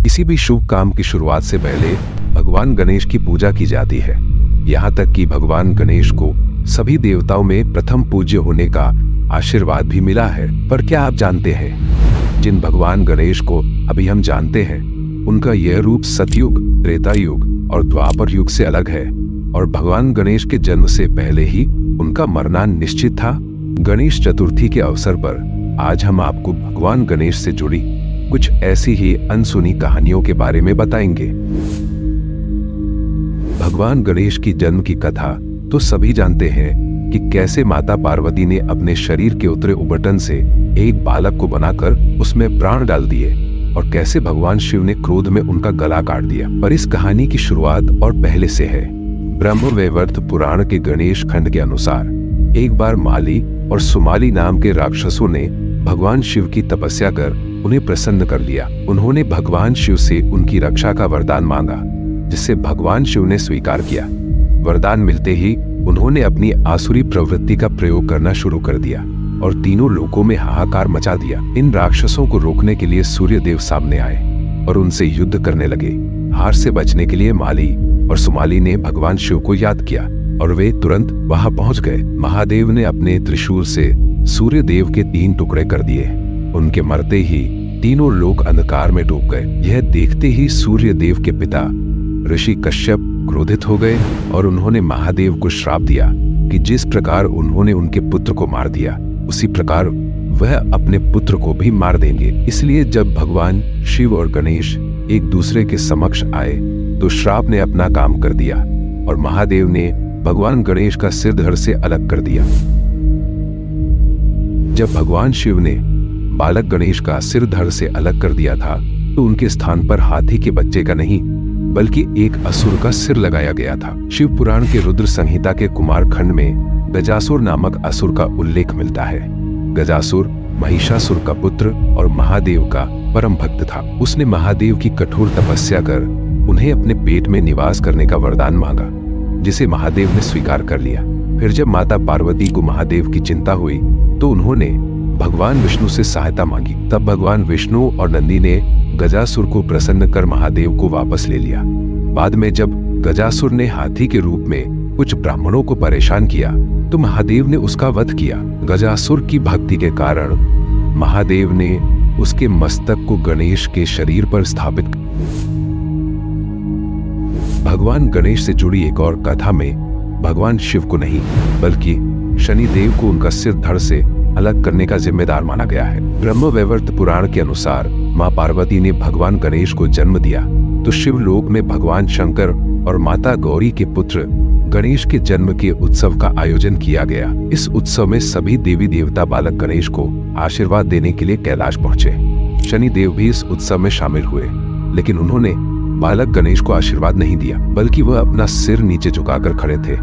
किसी भी शुभ काम की शुरुआत से पहले भगवान गणेश की पूजा की जाती है। यहाँ तक कि भगवान गणेश को सभी देवताओं में प्रथम पूज्य होने का आशीर्वाद भी मिला है। पर क्या आप जानते हैं, जिन भगवान गणेश को अभी हम जानते हैं, उनका यह रूप सतयुग, त्रेता युग और द्वापर युग से अलग है और भगवान गणेश के जन्म से पहले ही उनका मरना निश्चित था। गणेश चतुर्थी के अवसर पर आज हम आपको भगवान गणेश से जुड़ी कुछ ऐसी ही अनसुनी कहानियों के बारे में बताएंगे। भगवान गणेश की जन्म की कथा तो सभी जानते हैं कि कैसे माता पार्वती ने अपने शरीर के उतरे उबटन से एक बालक को बनाकर उसमें प्राण डाल दिए और कैसे भगवान शिव ने क्रोध में उनका गला काट दिया। पर इस कहानी की शुरुआत और पहले से है। ब्रह्मवैवर्त पुराण के गणेश खंड के अनुसार एक बार माली और सुमाली नाम के राक्षसों ने भगवान शिव की तपस्या कर उन्हें प्रसन्न कर लिया। उन्होंने भगवान शिव से उनकी रक्षा का वरदान मांगा, जिसे भगवान शिव ने स्वीकार किया। वरदान मिलते ही उन्होंने अपनी आसुरी प्रवृत्ति का प्रयोग करना शुरू कर दिया और तीनों लोकों में हाहाकार मचा दिया। इन राक्षसों को रोकने के लिए सूर्य देव सामने आए और उनसे युद्ध करने लगे। हार से बचने के लिए माली और सुमाली ने भगवान शिव को याद किया और वे तुरंत वहां पहुंच गए। महादेव ने अपने त्रिशूल से सूर्य देव के 3 टुकड़े कर दिए। उनके मरते ही तीनों लोग अंधकार में डूब गए। यह देखते ही सूर्य देव के पिता ऋषि कश्यप क्रोधित हो गए और उन्होंने महादेव को श्राप दिया कि जिस प्रकार उन्होंने उनके पुत्र को मार दिया, उसी प्रकार वह अपने पुत्र को भी मार देंगे। इसलिए जब भगवान शिव और गणेश एक दूसरे के समक्ष आए तो श्राप ने अपना काम कर दिया और महादेव ने भगवान गणेश का सिर धड़ से अलग कर दिया। जब भगवान शिव ने बालक गणेश का सिर धड़ से अलग कर दिया था तो उनके स्थान पर हाथी के बच्चे का नहीं बल्कि एक असुर का सिर लगाया गया था। शिव पुराण के रुद्र संहिता के कुमार खंड में गजासुर नामक असुर का उल्लेख मिलता है। गजासुर महिषासुर का पुत्र और महादेव का परम भक्त था। उसने महादेव की कठोर तपस्या कर उन्हें अपने पेट में निवास करने का वरदान मांगा, जिसे महादेव ने स्वीकार कर लिया। फिर जब माता पार्वती को महादेव की चिंता हुई तो उन्होंने भगवान विष्णु से सहायता मांगी। तब भगवान विष्णु और नंदी ने गजासुर को प्रसन्न कर महादेव को वापस ले लिया। बाद में जब गजासुर ने हाथी के रूप में कुछ ब्राह्मणों को परेशान किया तो महादेव ने उसका वध किया। गजासुर की भक्ति के कारण महादेव ने उसके मस्तक को गणेश के शरीर पर स्थापित। भगवान गणेश से जुड़ी एक और कथा में भगवान शिव को नहीं बल्कि शनि देव को उनका सिर धड़ से अलग करने का जिम्मेदार माना गया है। ब्रह्मवैवर्त पुराण के अनुसार मां पार्वती ने भगवान गणेश को जन्म दिया तो शिवलोक में भगवान शंकर और माता गौरी के पुत्र गणेश के जन्म के उत्सव का आयोजन किया गया। इस उत्सव में सभी देवी देवता बालक गणेश को आशीर्वाद देने के लिए कैलाश पहुंचे। शनि देव भी इस उत्सव में शामिल हुए, लेकिन उन्होंने बालक गणेश को आशीर्वाद नहीं दिया बल्कि वह अपना सिर नीचे झुकाकर खड़े थे।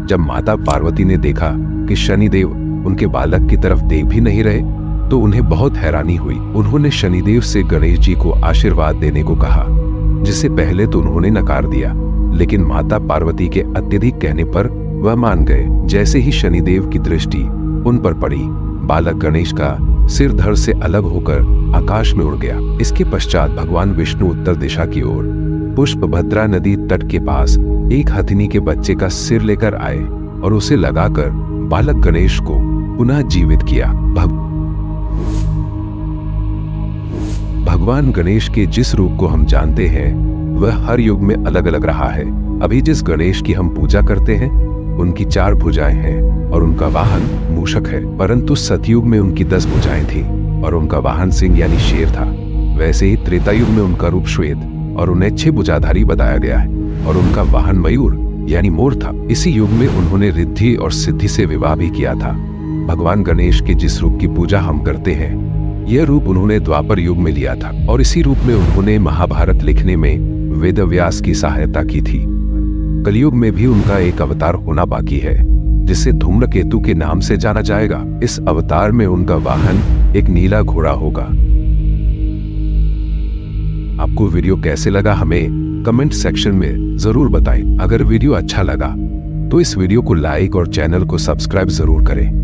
जब माता पार्वती ने देखा कि शनिदेव उनके बालक की तरफ देख भी नहीं रहे तो उन्हें बहुत हैरानी हुई। उन्होंने शनिदेव से गणेश जी को आशीर्वाद देने को कहा, जिसे पहले तो उन्होंने नकार दिया, लेकिन माता पार्वती के अत्यधिक कहने पर वह मान गए। जैसे ही शनिदेव की दृष्टि उन पर पड़ी, बालक गणेश का सिर धड़ से अलग होकर आकाश में उड़ गया। इसके पश्चात भगवान विष्णु उत्तर दिशा की ओर पुष्पभद्रा नदी तट के पास एक हथिनी के बच्चे का सिर लेकर आए और उसे लगाकर बालक गणेश को पुनः जीवित किया। भगवान गणेश के जिस रूप को हम जानते हैं वह हर युग में अलग अलग रहा है। अभी जिस गणेश की हम पूजा करते हैं उनकी 4 भुजाएं हैं और उनका वाहन मूषक है, परंतु सतयुग में उनकी 10 भुजाएं थी और उनका वाहन सिंह यानी शेर था। वैसे ही त्रेता युग में उनका रूप श्वेत और उन्हें 6 भुजाधारी बताया गया है और उनका वाहन मयूर यानी मोर था। इसी युग में उन्होंने रिद्धि और सिद्धि से विवाह भी किया था। भगवान गणेश के जिस रूप की पूजा हम करते हैं, यह रूप उन्होंने द्वापर युग में लिया था और इसी रूप में उन्होंने महाभारत लिखने में वेदव्यास की सहायता की थी। कलयुग में भी उनका एक अवतार होना बाकी है, जिसे धूम्रकेतु के नाम से जाना जाएगा। इस अवतार में उनका वाहन एक नीला घोड़ा होगा। आपको वीडियो कैसे लगा हमें कमेंट सेक्शन में जरूर बताएं। अगर वीडियो अच्छा लगा तो इस वीडियो को लाइक और चैनल को सब्सक्राइब जरूर करें।